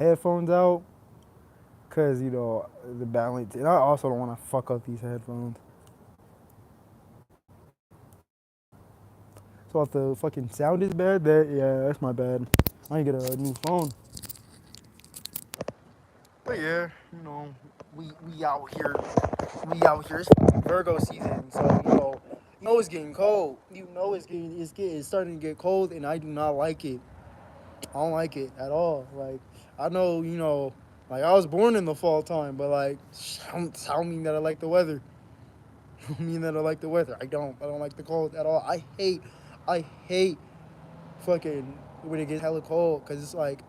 headphones out because the balance, and I also don't want to fuck up these headphones. So if the fucking sound is bad, that's my bad. I need to get a new phone. But yeah, we out here, we out here. It's Virgo season, so it's getting cold. It's starting to get cold, and I do not like it. I don't like it at all. Like I know, like I was born in the fall time, but like I don't mean that I like the weather. I don't mean that I like the weather. I don't. I don't like the cold at all. I hate fucking when it gets hella cold, cause it's like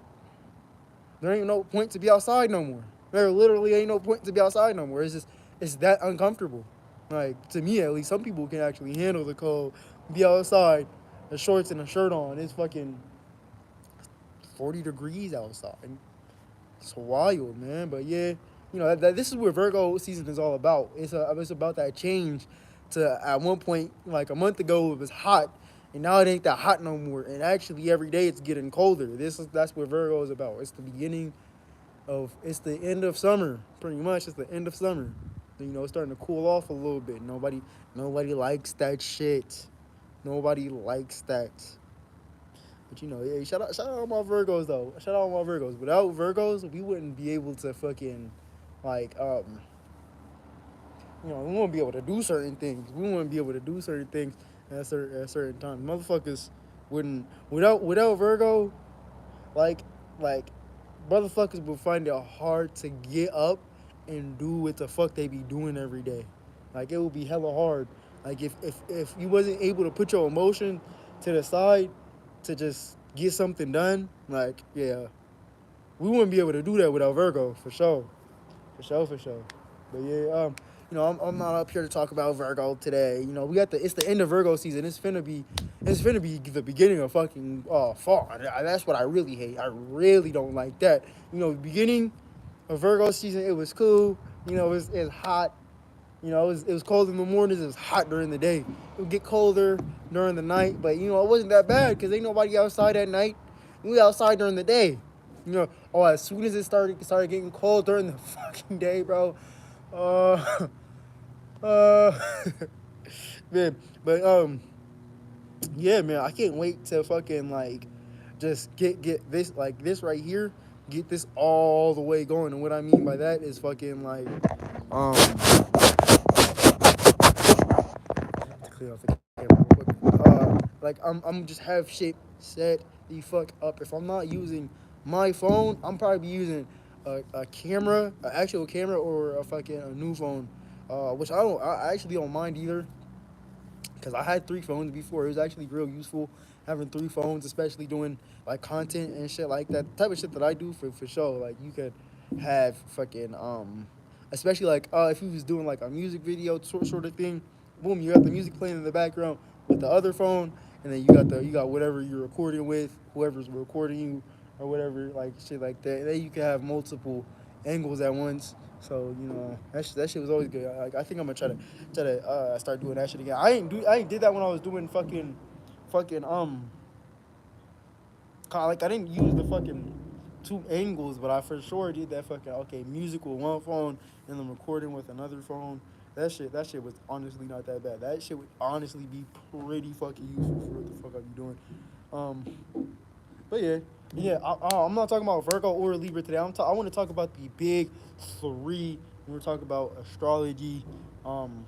there ain't no point to be outside no more. There literally ain't no point to be outside no more. It's that uncomfortable. Like to me at least, some people can actually handle the cold, be outside, the shorts and a shirt on. It's fucking 40 degrees outside. It's wild, man. But yeah, this is what Virgo season is all about. It's about that change. To at one point, like a month ago, it was hot, and now it ain't that hot no more. And actually, every day it's getting colder. That's what Virgo is about. It's the end of summer, pretty much. It's the end of summer. It's starting to cool off a little bit. Nobody likes that shit. Nobody likes that. But yeah, shout out all my Virgos though. Shout out all my Virgos. Without Virgos, we wouldn't be able to fucking like we wouldn't be able to do certain things. We wouldn't be able to do certain things at certain times. Motherfuckers wouldn't without Virgo, like like motherfuckers would find it hard to get up and do what the fuck they be doing every day. Like it would be hella hard. Like if you wasn't able to put your emotion to the side to just get something done, like yeah, we wouldn't be able to do that without Virgo for sure, for sure, for sure. But yeah, I'm not up here to talk about Virgo today. It's the end of Virgo season. It's finna be the beginning of fucking fall. That's what I really hate. I really don't like that. Beginning of Virgo season, it was cool. It's hot. It was cold in the mornings. It was hot during the day. It would get colder during the night, but it wasn't that bad because ain't nobody outside at night. We outside during the day. As soon as it started getting cold during the fucking day, bro. Uh, uh, man, but yeah, man, I can't wait to fucking like just get this right here, get this all the way going. And what I mean by that is fucking like um to clear off the camera real quick. Like I'm just have shit set the fuck up. If I'm not using my phone, I'm probably using a camera, an actual camera, or a new phone. Which I actually don't mind either, because I had three phones before. It was actually real useful having three phones, especially doing like content and shit like that. The type of shit that I do for sure. Like you could have fucking especially like if you was doing like a music video sort of thing. Boom, you got the music playing in the background with the other phone, and then you got whatever you're recording with, whoever's recording you or whatever, like shit like that. And then you can have multiple angles at once. So that shit was always good. I think I'm gonna try to start doing that shit again. I ain't did that when I was doing fucking like I didn't use the fucking two angles, but I for sure did that fucking music with one phone and then recording with another phone. That shit was honestly not that bad. That shit would honestly be pretty fucking useful for what the fuck I be doing. Um, but yeah, yeah. I'm not talking about Virgo or Libra today. I want to talk about the big three. We're talking about astrology, um,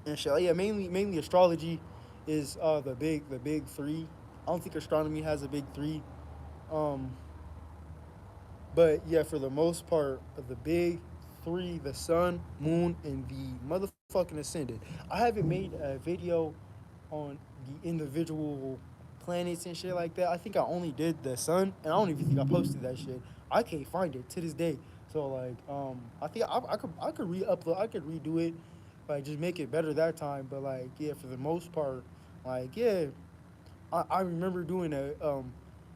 and shit. Yeah, mainly astrology is the big three. I don't think astronomy has a big three. Um, but yeah, for the most part, the big three, the sun, moon, and the motherfucking ascendant. I haven't made a video on the individual planets and shit like that. I think I only did the sun, and I don't even think I posted that shit. I can't find it to this day. So like, I think I could re-upload, I could redo it, like just make it better that time. But like, yeah, for the most part, like yeah, I remember doing a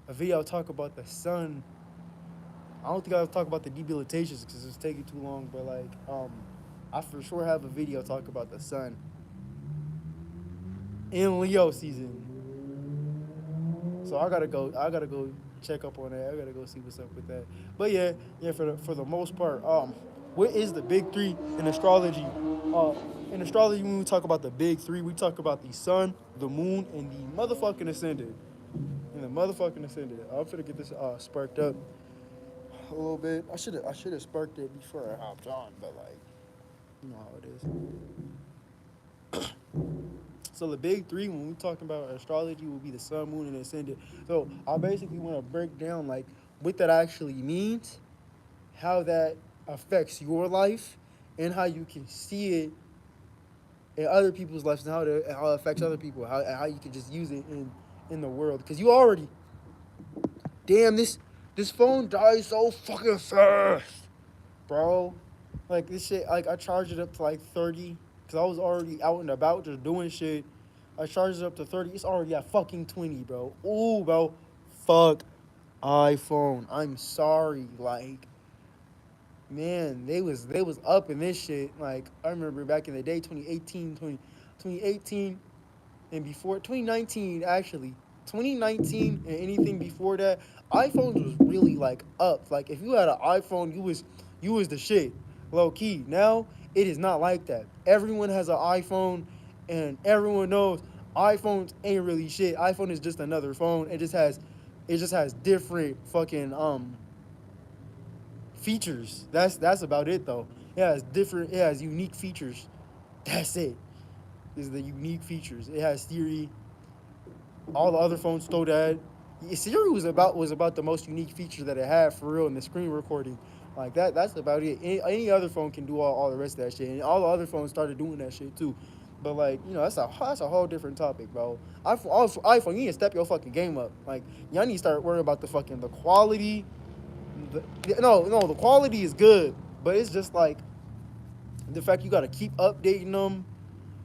video talk about the sun. I don't think I was talking about the debilitations because it's taking too long. But like, I for sure have a video talk about the sun in Leo season. So I gotta go. check up on that. I gotta go see what's up with that. But yeah, yeah. For the most part, what is the big three in astrology? In astrology, when we talk about the big three, we talk about the sun, the moon, and the motherfucking ascendant. And the motherfucking ascendant. I'm finna get this sparked up a little bit. I should have sparked it before I hopped on, but like you know how it is. So the big three when we talking about astrology will be the sun, moon, and ascendant. So I basically want to break down like what that actually means, how that affects your life, and how you can see it in other people's lives, and how it affects other people, how you can just use it in the world. Because you already, damn, this phone dies so fucking fast, bro. Like this shit, like I charged it up to like 30, because I was already out and about just doing shit. I charged it up to 30. It's already at fucking 20, bro. Ooh, bro. Fuck iPhone. I'm sorry. Like, man, they was up in this shit. Like, I remember back in the day, 2018, and before 2019 actually. 2019 and anything before that, iPhones was really like up. Like if you had an iPhone, you was the shit. Low key. Now it is not like that. Everyone has an iPhone, and everyone knows iPhones ain't really shit. iPhone is just another phone. It just has different fucking features. That's about it though. It has unique features. That's it. Is the unique features. It has Siri. All the other phones stole that. Siri was about the most unique feature that it had for real in the screen recording. Like that. That's about it. Any other phone can do all the rest of that shit, and all the other phones started doing that shit too. But like that's a whole different topic, bro. iPhone, you need to step your fucking game up. Like y'all need to start worrying about the quality. No, the quality is good, but it's just like the fact you got to keep updating them,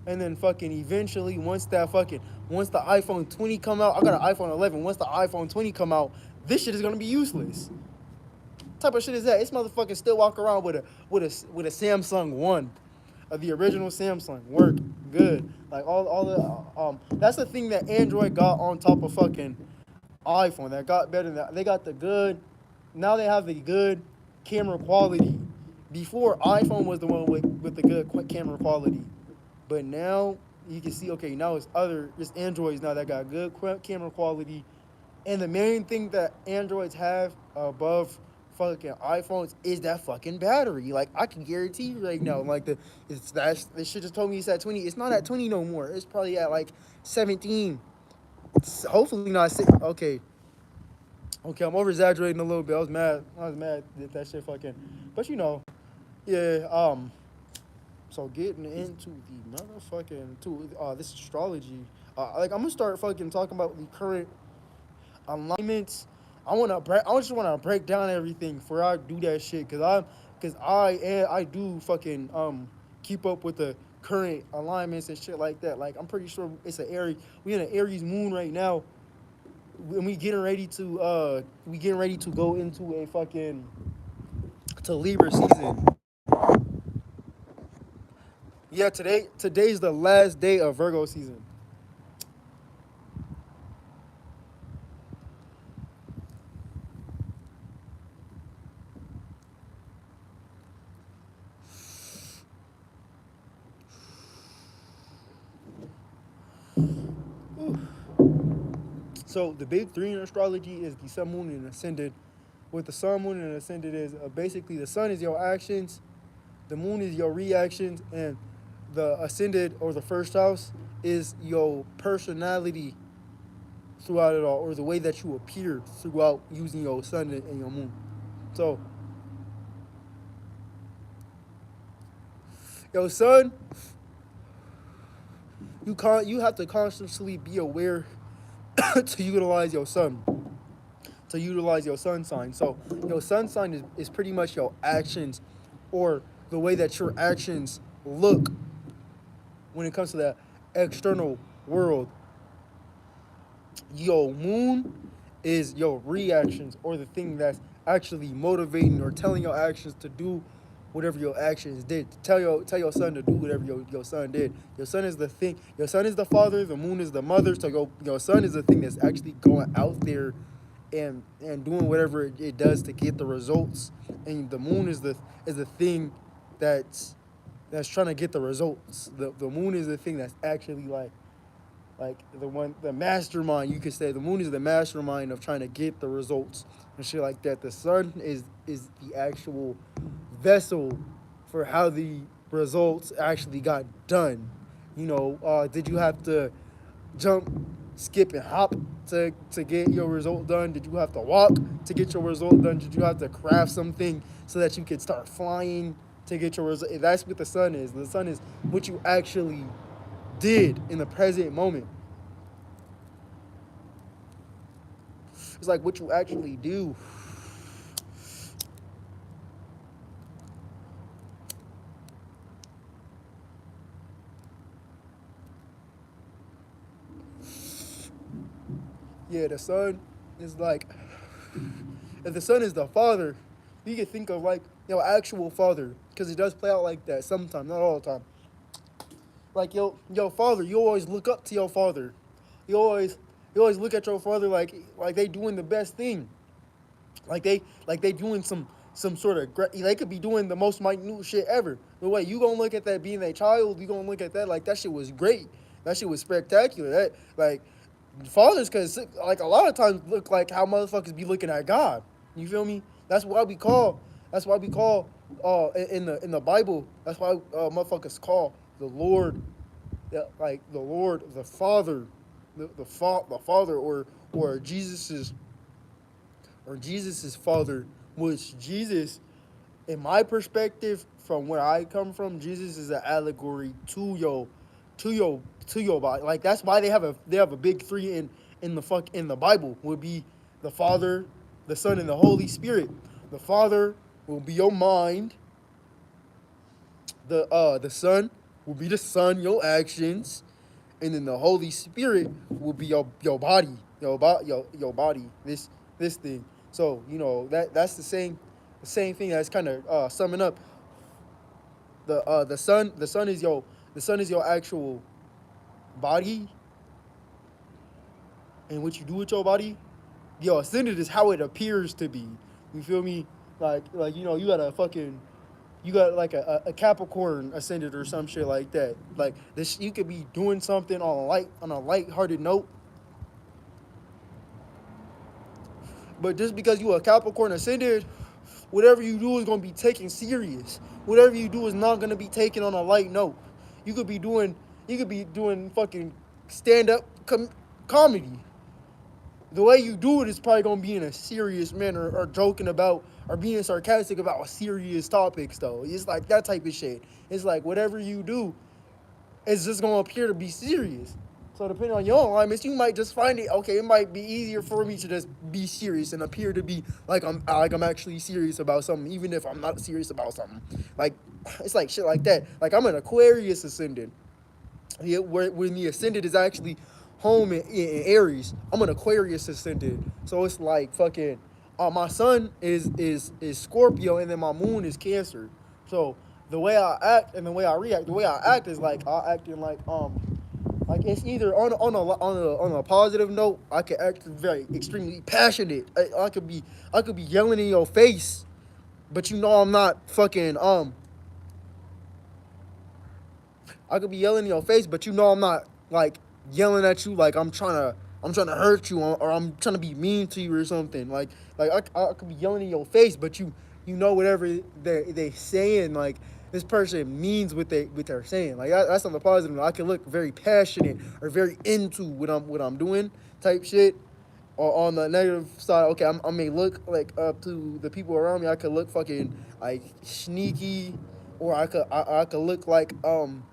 and then fucking eventually once the iPhone 20 come out, I got an iPhone 11. Once the iPhone 20 come out, this shit is gonna be useless. What type of shit is that? This motherfucker still walk around with a Samsung One, the original Samsung, work good. Like all the that's the thing that Android got on top of fucking iPhone. That got better. They got the good. Now they have the good camera quality. Before iPhone was the one with the good camera quality. But now you can see, okay, now it's Androids now that got good camera quality. And the main thing that Androids have above fucking iPhones is that fucking battery. Like I can guarantee you right now, like this shit just told me it's at 20. It's not at 20 no more. It's probably at like 17. Hopefully not six. Okay. Okay, I'm over exaggerating a little bit. I was mad that shit fucking. But yeah. So getting into the motherfucking to this astrology, like I'm gonna start fucking talking about the current alignments. I just wanna break down everything before I do that shit, cause I do fucking keep up with the current alignments and shit like that. Like I'm pretty sure it's an Aries. We in an Aries moon right now, and we getting ready to go into a fucking to Libra season. Yeah, today's the last day of Virgo season. So the big three in astrology is the sun, moon, and ascendant. What the sun, moon, and ascendant is basically the sun is your actions, the moon is your reactions, and the ascendant or the first house is your personality throughout it all, or the way that you appear throughout using your sun and your moon. So your sun, you have to constantly be aware to utilize your sun, to utilize your sun sign. So your sun sign is pretty much your actions, or the way that your actions look when it comes to that external world. Your moon is your reactions, or the thing that's actually motivating or telling your actions to do whatever your actions did. Tell your son to do whatever your son did. Your son is the thing. Your son is the father. The moon is the mother. So your son is the thing that's actually going out there and doing whatever it does to get the results. And the moon is the thing that's trying to get the results. The moon is the thing that's actually like the mastermind, you could say. The moon is the mastermind of trying to get the results and shit like that. The sun is the actual vessel for how the results actually got done. Did you have to jump, skip, and hop to get your result done? Did you have to walk to get your result done? Did you have to craft something so that you could start flying to get your result? That's what the sun is. The sun is what you actually did in the present moment. It's like what you actually do. Yeah, the sun is like, if the son is the father, you can think of like actual father, because it does play out like that sometimes, not all the time. Like yo father, you always look up to your father. You always you always look at your father like they doing the best thing. Like they doing some sort of they could be doing the most minute shit ever. The way you gonna look at that being a child, you gonna look at that like that shit was great. That shit was spectacular. That like fathers, cause like a lot of times look like how motherfuckers be looking at God. You feel me? That's why we call. That's why we call. In the Bible, that's why motherfuckers call the Lord, like the Lord, the Father, the Father, or Jesus's father, which Jesus, in my perspective, from where I come from, Jesus is an allegory to your to your body. Like that's why they have a big three in the Bible would be the Father, the Son, and the Holy Spirit. The Father will be your mind. The Son will be the Son, your actions, and then the Holy Spirit will be your body, your body. This thing. So that's the same thing that's kind of summing up the Son. The Son is your actual body, and what you do with your body. Yo, ascended is how it appears to be. You feel me? Like you got a fucking you got like a Capricorn ascended or some shit like that. Like this, you could be doing something on a light-hearted note, but just because you a Capricorn ascended, whatever you do is gonna be taken serious. Whatever you do is not gonna be taken on a light note. You could be doing you could be doing fucking stand up comedy. The way you do it is probably gonna be in a serious manner, or joking about, or being sarcastic about serious topics. Though it's like that type of shit. It's like whatever you do, it's just gonna appear to be serious. So depending on your alignments, you might just find it okay. It might be easier for me to just be serious and appear to be like I'm actually serious about something, even if I'm not serious about something. Like it's like shit like that. Like I'm an Aquarius ascendant. Yeah, when the ascendant is actually home in Aries, I'm an Aquarius ascendant. So it's like fucking. My sun is Scorpio, and then my moon is Cancer. So the way I act and the way I react, the way I act is like I act in like it's either on a positive note. I could act very extremely passionate. I could be yelling in your face, but I'm not fucking I could be yelling in your face, but I'm not like yelling at you like I'm trying to hurt you, or I'm trying to be mean to you or something. Like I could be yelling in your face, but whatever they saying, like this person means what they're saying. Like that's on the positive. I can look very passionate or very into what I'm doing type shit. Or on the negative side, okay, I may look like up to the people around me. I could look fucking like sneaky, or I could look like I'm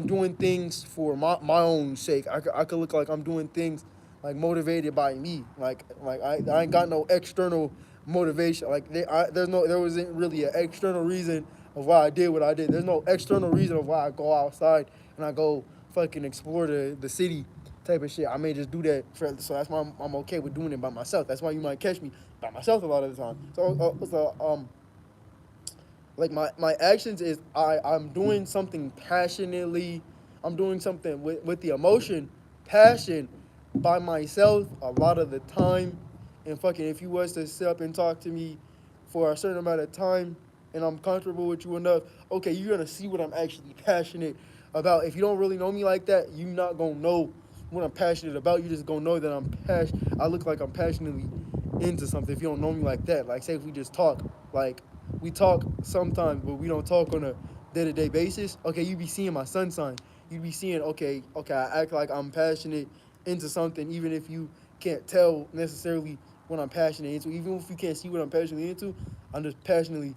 doing things for my own sake. I could look like I'm doing things like motivated by me. Like I ain't got no external motivation. Like there wasn't really an external reason of why I did what I did. There's no external reason of why I go outside and I go fucking explore the city type of shit. I may just do that so that's why I'm okay with doing it by myself. That's why you might catch me by myself a lot of the time. So like my actions is I'm doing something passionately. I'm doing something with the emotion, passion, by myself a lot of the time, And fucking, if you was to sit up and talk to me for a certain amount of time, and I'm comfortable with you enough, okay, you're gonna see what I'm actually passionate about. If you don't really know me like that, you not gonna know what I'm passionate about. You just gonna know that I look like I'm passionately into something. If you don't know me like that, like say if we just talk, like we talk sometimes, but we don't talk on a day-to-day basis. Okay, you be seeing my sun sign. You be seeing, okay, I act like I'm passionate into something, even if you can't tell necessarily what I'm passionate into. Even if you can't see what I'm passionately into, I'm just passionately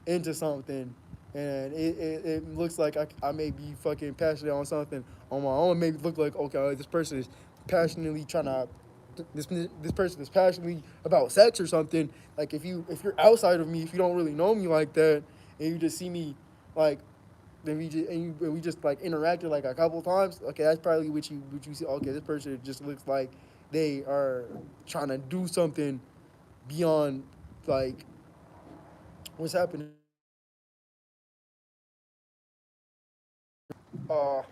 into something. And it looks like I may be fucking passionate on something on my own. Maybe look like, okay, this person is passionately trying to this person is passionately about sex or something. Like if you're outside of me, if you don't really know me like that, and you just see me like then we just like interacted like a couple times. Okay, that's probably what you see. Okay, this person just looks like they are trying to do something beyond like what's happening. Uh,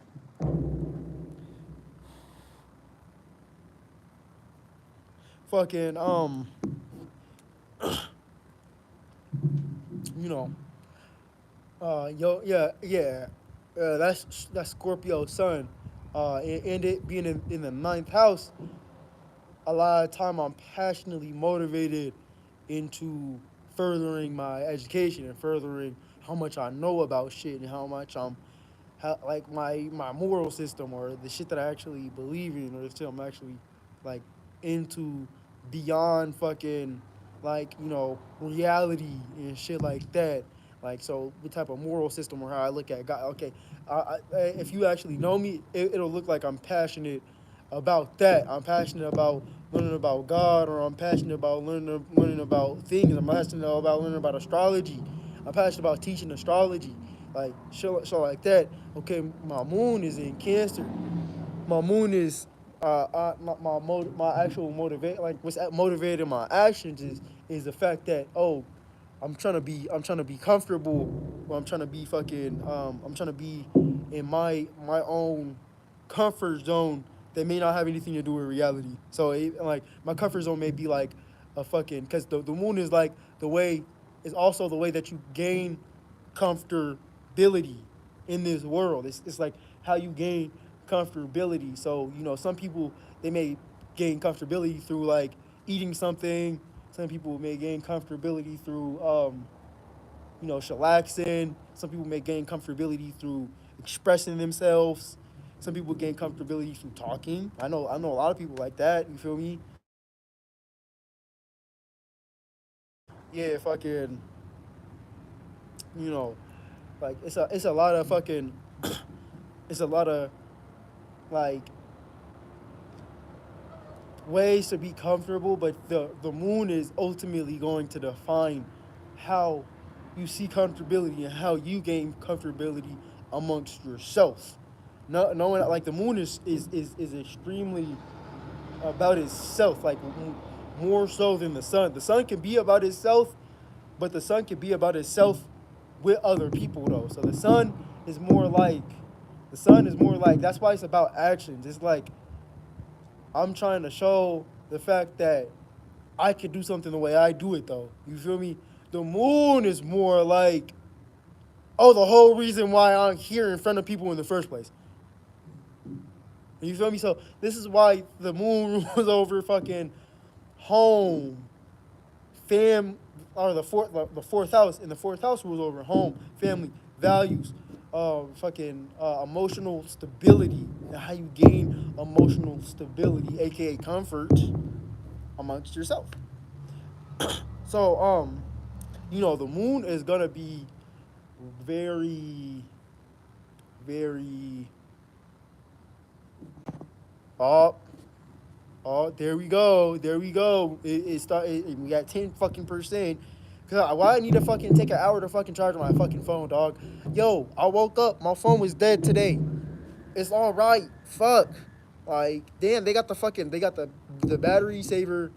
fucking you know, yeah, that's Scorpio's sun. And it being in the ninth house, a lot of time I'm passionately motivated into furthering my education and furthering how much I know about shit and how much like my moral system or the shit that I actually believe in or the shit I'm actually like into beyond fucking like reality and shit like that. Like so, the type of moral system or how I look at God. Okay, if you actually know me, it'll look like I'm passionate about that. I'm passionate about learning about God, or I'm passionate about learning about things. I'm passionate about learning about astrology. I'm passionate about teaching astrology, like so like that. Okay, my moon is in Cancer. My moon is my actual motivate like what's motivating my actions is the fact that I'm trying to be comfortable, or I'm trying to be fucking I'm trying to be in my own comfort zone that may not have anything to do with reality. So like my comfort zone may be like a fucking because the moon is like the way is also the way that you gain comfortability in this world. It's like how you gain comfortability. So some people they may gain comfortability through like eating something. Some people may gain comfortability through chillaxing. Some people may gain comfortability through expressing themselves. Some people gain comfortability through talking. I know a lot of people like that. You feel me? Yeah, fucking you know like it's a lot of fucking it's a lot of like ways to be comfortable, but the moon is ultimately going to define how you see comfortability and how you gain comfortability amongst yourself. No, knowing like the moon is extremely about itself, like more so than the sun. The sun can be about itself, but the sun can be about itself with other people though. So the sun is more like that's why it's about actions. It's like I'm trying to show the fact that I could do something the way I do it though. You feel me? The moon is more like, oh, the whole reason why I'm here in front of people in the first place. You feel me? So this is why the moon was over fucking home, fam, or the fourth house, and the fourth house was over home, family, values, fucking emotional stability, and how you gain emotional stability, aka comfort, amongst yourself. So the moon is gonna be very, very. Oh, there we go. There we go. We got 10 fucking percent. Cause why I need to fucking take an hour to fucking charge my fucking phone, dog? Yo, I woke up. My phone was dead today. It's all right. Fuck. Like, damn, they got the battery saver.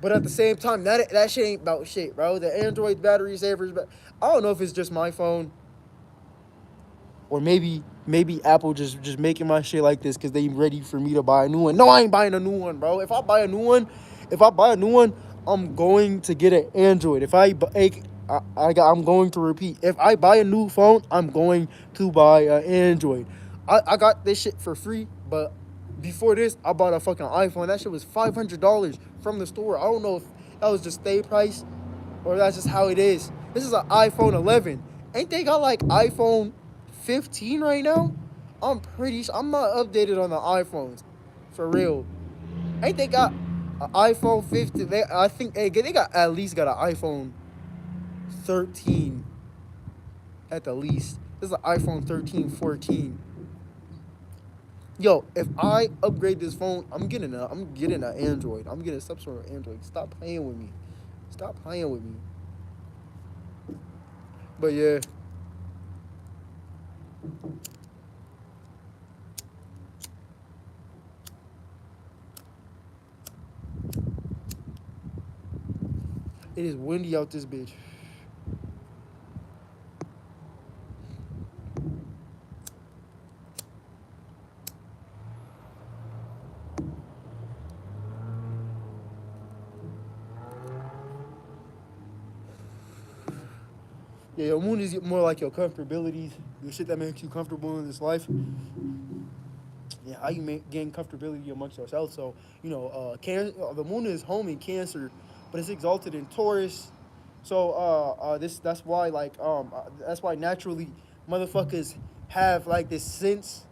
But at the same time, that shit ain't about shit, bro. The Android battery savers, but I don't know if it's just my phone or maybe Apple just making my shit like this because they ready for me to buy a new one. No, I ain't buying a new one, bro. If I buy a new one, If I buy a new one, I'm going to get an Android. If I, I'm going to repeat. If I buy a new phone, I'm going to buy an Android. I got this shit for free, but before this, I bought a fucking iPhone. That shit was $500 from the store. I don't know if that was just stay price or that's just how it is. This is an iPhone 11. Ain't they got like iPhone 15 right now? I'm pretty sure. I'm not updated on the iPhones, for real. Ain't they got an iPhone 15? I think they got at least got an iPhone 13 at the least. This is an iPhone 13, 14. Yo, if I upgrade this phone, I'm getting an Android. I'm getting some sort of Android. Stop playing with me. Stop playing with me. But yeah, it is windy out this bitch. Yeah, your moon is more like your comfortabilities, your shit that makes you comfortable in this life. Yeah, how you gain comfortability amongst yourself. So, the moon is home in Cancer, but it's exalted in Taurus. So, that's why naturally motherfuckers have like this sense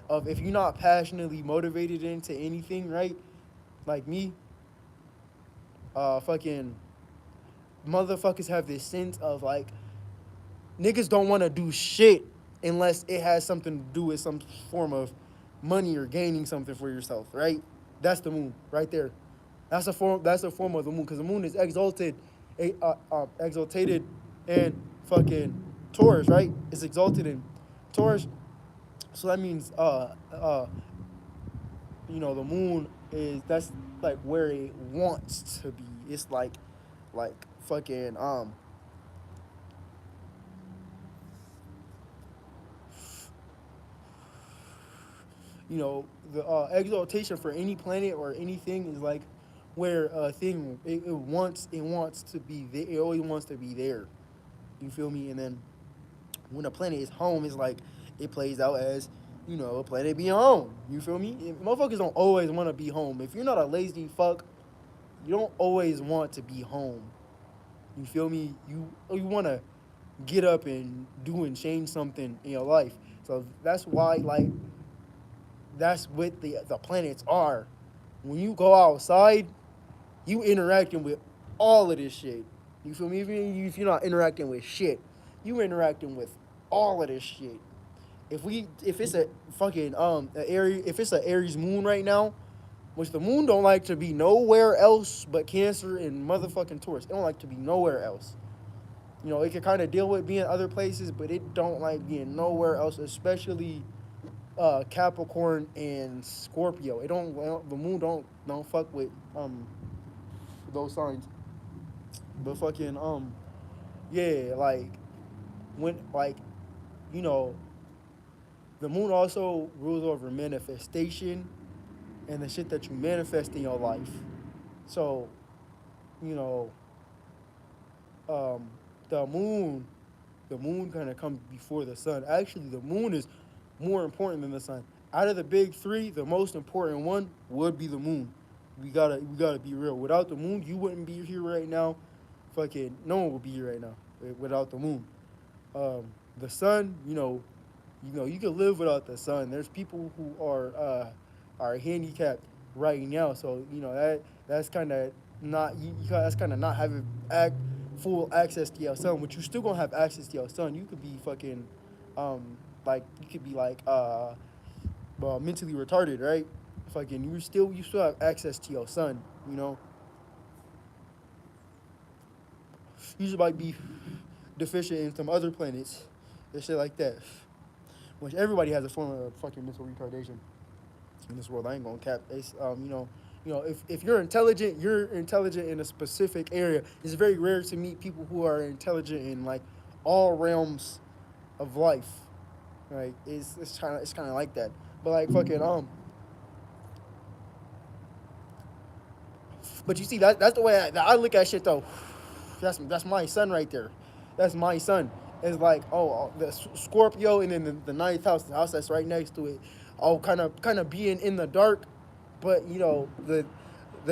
of if you're not passionately motivated into anything, right? Like me, fucking motherfuckers have this sense of like niggas don't want to do shit unless it has something to do with some form of money or gaining something for yourself, right? That's the moon right there. That's a form. That's a form of the moon because the moon is exalted, and fucking Taurus, right? It's exalted in Taurus, so that means the moon is that's like where it wants to be. It's like fucking the exaltation for any planet or anything is like where a thing it wants to be there. It always wants to be there. You feel me? And then when a planet is home, it's like it plays out as a planet being home. You feel me? Motherfuckers don't always want to be home. If you're not a lazy fuck, you don't always want to be home. You feel me? You want to get up and do and change something in your life. So that's why that's what the planets are. When you go outside, you interacting with all of this shit. You feel me? Even if you're not interacting with shit, you interacting with all of this shit. If it's a fucking if it's an Aries moon right now, which the moon don't like to be nowhere else but Cancer and motherfucking Taurus. It don't like to be nowhere else. It can kind of deal with being other places, but it don't like being nowhere else, especially Capricorn and Scorpio. It don't the moon don't fuck with those signs. But fucking yeah, like when you know the moon also rules over manifestation and the shit that you manifest in your life. So you know um the moon the moon kind of comes before the sun. Actually, the moon is more important than the sun. Out of the big three, the most important one would be the moon. We gotta be real. Without the moon, you wouldn't be here right now. Fucking no one would be here right now without the moon. Um, the sun, you can live without the sun. There's people who are handicapped right now, so that's kind of not that's kind of not having full access to your sun. But you still gonna have access to your sun. You could be fucking like you could be like well, mentally retarded, right? Fucking you still have access to your sun. You just might be deficient in some other planets and shit like that. Which everybody has a form of fucking mental retardation in this world. I ain't gonna cap. If you're intelligent in a specific area. It's very rare to meet people who are intelligent in like all realms of life. Right? It's kind of like that. But like fucking But you see, that's the way that I look at shit though. That's my son right there. That's my son. It's like, oh, the Scorpio, and then the ninth house, the house that's right next to it. Oh, kind of being in the dark, but you know the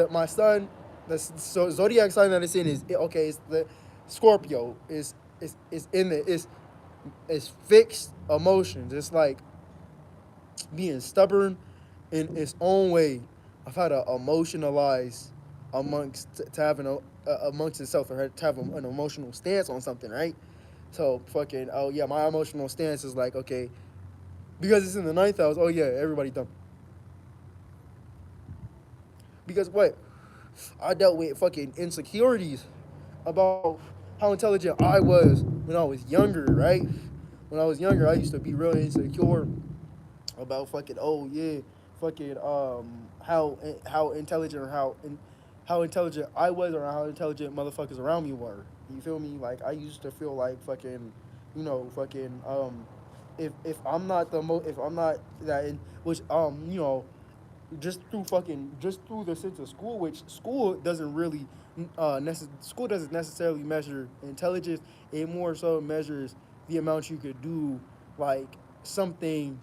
my son, the zodiac sign that it's in is okay. It's the Scorpio is in the is fixed emotions. It's like being stubborn in its own way of how to emotionalize to have amongst itself, or to have an emotional stance on something, right? So fucking, oh yeah, my emotional stance is like, okay, because it's in the ninth house. Oh yeah, everybody dumb. Because what? I dealt with fucking insecurities about how intelligent I was when I was younger, right? When I was younger, I used to be really insecure about fucking, oh yeah, fucking how intelligent, or how intelligent I was, or how intelligent motherfuckers around me were. You feel me? Like I used to feel like fucking, fucking if I'm not if I'm not that in which just through the sense of school, which school doesn't really school doesn't necessarily measure intelligence. It more so measures the amount you could do, like something,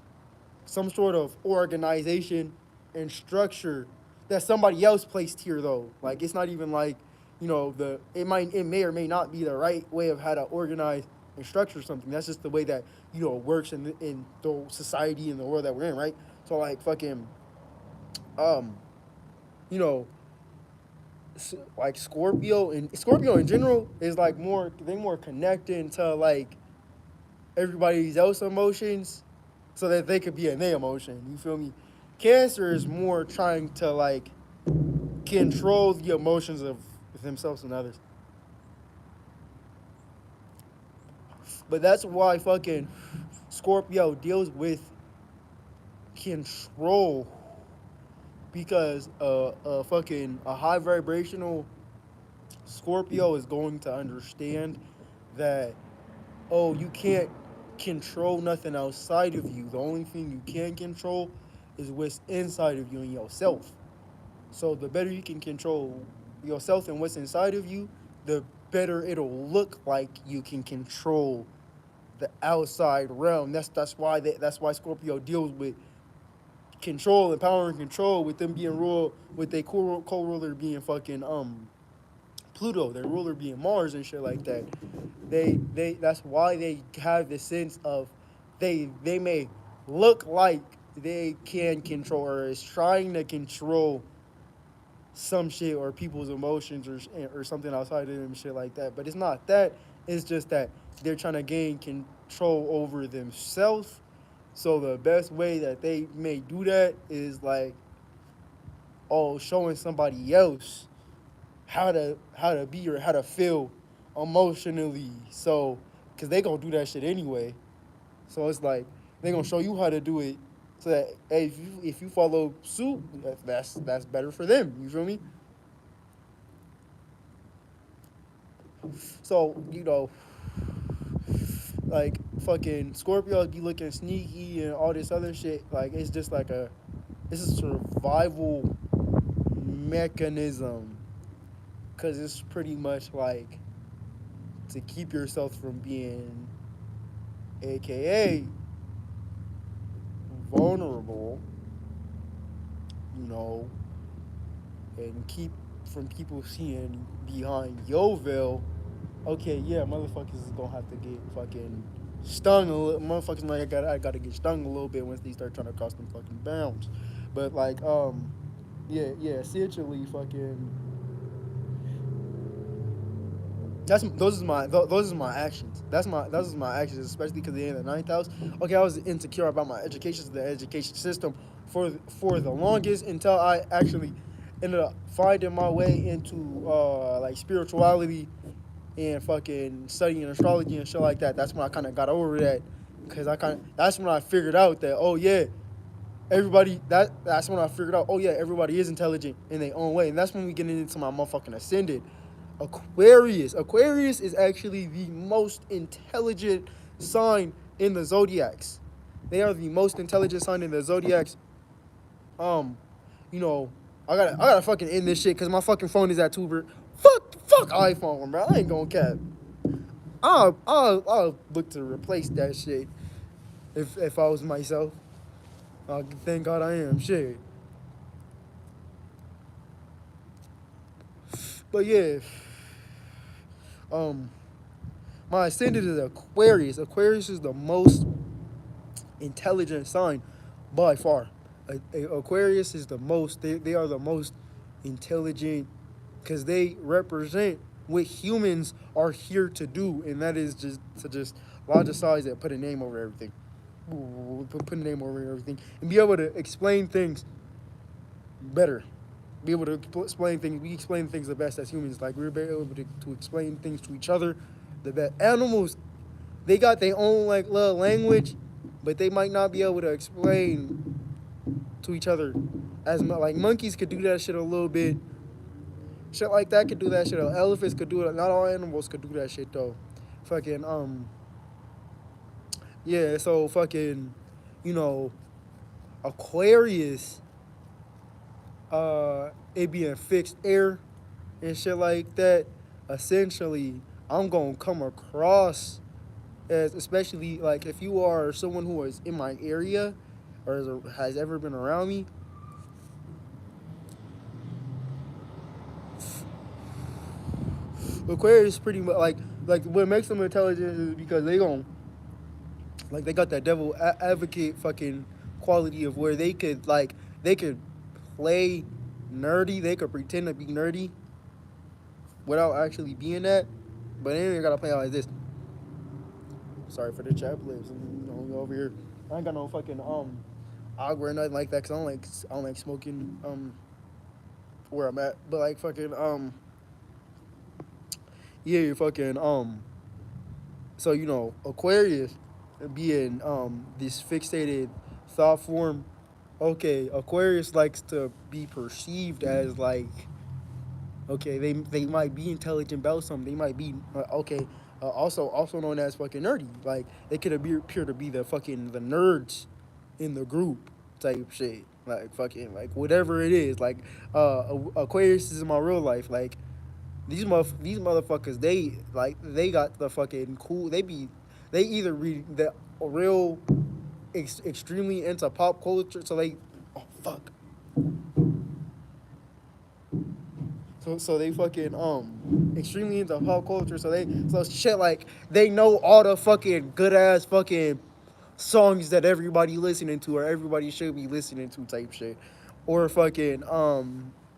some sort of organization and structure that somebody else placed here though. Like it's not even like, it may or may not be the right way of how to organize and structure something. That's just the way that it works in the society and the world that we're in, right? So like fucking um you know like Scorpio in general is like more connecting to like everybody's else emotions, so that they could be in their emotion. You feel me? Cancer is more trying to like control the emotions of themselves and others. But that's why fucking Scorpio deals with control, because fucking a high vibrational Scorpio is going to understand that, oh, you can't control nothing outside of you. The only thing you can control is what's inside of you and yourself. So the better you can control yourself and what's inside of you, the better it'll look like you can control the outside realm. That's why Scorpio deals with control and power and control, with them being ruled, with their co-ruler being fucking Pluto, their ruler being Mars and shit like that. They That's why they have the sense of, they may look like they can control, or is trying to control some shit, or people's emotions, or something outside of them, shit like that. But it's not that. It's just that they're trying to gain control over themselves. So the best way that they may do that is like, oh, showing somebody else how to be or how to feel emotionally. So, cause they gonna do that shit anyway. So it's like they gonna show you how to do it. So that, hey, if you follow suit, that's better for them. You feel me? So like fucking Scorpios be looking sneaky and all this other shit. Like it's just like it's a survival mechanism, because it's pretty much like to keep yourself from being, aka vulnerable, you know, and keep from people seeing behind your veil. Okay, yeah, motherfuckers is gonna have to get fucking stung a little. Motherfuckers like I gotta get stung a little bit once they start trying to cross them fucking bounds. But like yeah, essentially fucking those are my actions. Those are my actions, especially because they're in the ninth house. Okay, I was insecure about my education, the education system, for the longest, until I actually ended up finding my way into like spirituality and fucking studying astrology and shit like that. That's when I kind of got over that, because that's when I figured out that, oh yeah, that's when I figured out, oh yeah, everybody is intelligent in their own way. And that's when we get into my motherfucking ascended Aquarius is actually the most intelligent sign in the zodiacs. They are the most intelligent sign in the zodiacs. Um, you know, I gotta fucking end this shit because my fucking phone is at tuber. Fuck iPhone, bro. I ain't gonna cap. I'll look to replace that shit if I was myself. Thank God I am. Shit. But yeah, um, my ascendant is Aquarius. Aquarius is the most intelligent sign by far. Aquarius is the most. They are the most intelligent because they represent what humans are here to do, and that is just to just logicize and put a name over everything. Put a name over everything and be able to explain things better. Be able to explain things. We explain things the best as humans. Like we're able to explain things to each other. The best animals, they got their own like little language, but they might not be able to explain to each other as much. Like monkeys could do that shit a little bit. Shit like that could do that shit. Elephants could do it. Not all animals could do that shit though. Fucking yeah. So fucking, you know, Aquarius, it being fixed air and shit like that. Essentially, I'm gonna come across as, especially like if you are someone who is in my area or has ever been around me. Aquarius is pretty much like what makes them intelligent is because they gon' like they got that devil advocate fucking quality of where they could play nerdy, they could pretend to be nerdy without actually being that, but they ain't gotta play out like this. Sorry for the chat blips. Over here. I ain't got no fucking agua or nothing like that because I don't like smoking where I'm at. But like fucking yeah, fucking so you know, Aquarius being this fixated thought form. Okay, Aquarius likes to be perceived as like, okay, they might be intelligent about something. They might be okay. Also known as fucking nerdy. Like they could appear to be the nerds in the group type shit. Like fucking like whatever it is. Like Aquarius is in my real life. Like these motherfuckers, they got the fucking cool. They either read the real extremely into pop culture. So they, oh fuck. So they fucking extremely into pop culture. So shit like they know all the fucking good ass fucking songs that everybody listening to or everybody should be listening to type shit, or fucking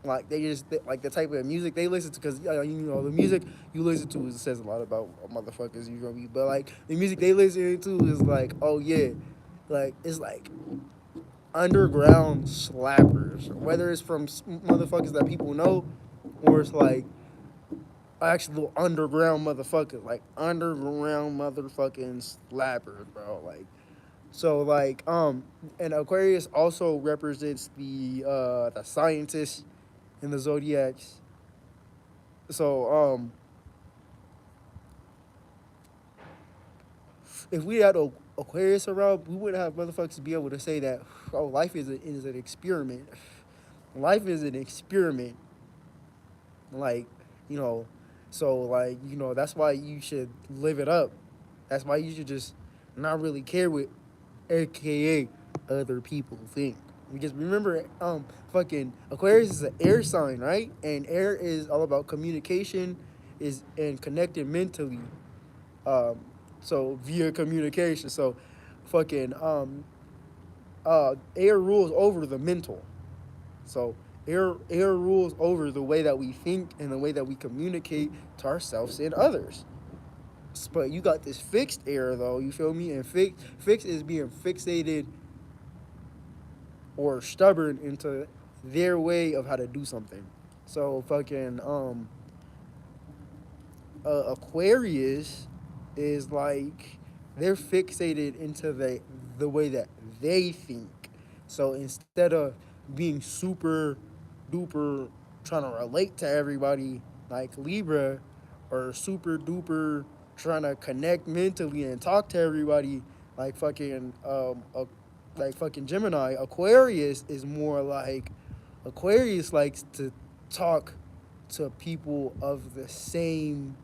like they just like the type of music they listen to because you know the music you listen to says a lot about motherfuckers you gonna be, but like the music they listen to is like, oh yeah, like it's like underground slappers, whether it's from motherfuckers that people know or it's like actual underground motherfuckers, like underground motherfucking slappers, bro. Like so, like and Aquarius also represents the scientists in the zodiacs. So if we had Aquarius around, we wouldn't have motherfuckers to be able to say that, oh, life is an experiment. Life is an experiment. Like, you know, so like, you know, that's why you should live it up. That's why you should just not really care what AKA other people think. Because remember, fucking Aquarius is an air sign, right? And air is all about communication, is and connecting mentally. Um, so via communication. So, fucking air rules over the mental. So air rules over the way that we think and the way that we communicate to ourselves and others. But you got this fixed air though, you feel me? And fix is being fixated or stubborn into their way of how to do something. So fucking Aquarius is like they're fixated into the way that they think. So instead of being super duper trying to relate to everybody like Libra, or super duper trying to connect mentally and talk to everybody like fucking like fucking Gemini, Aquarius is more like, Aquarius likes to talk to people of the same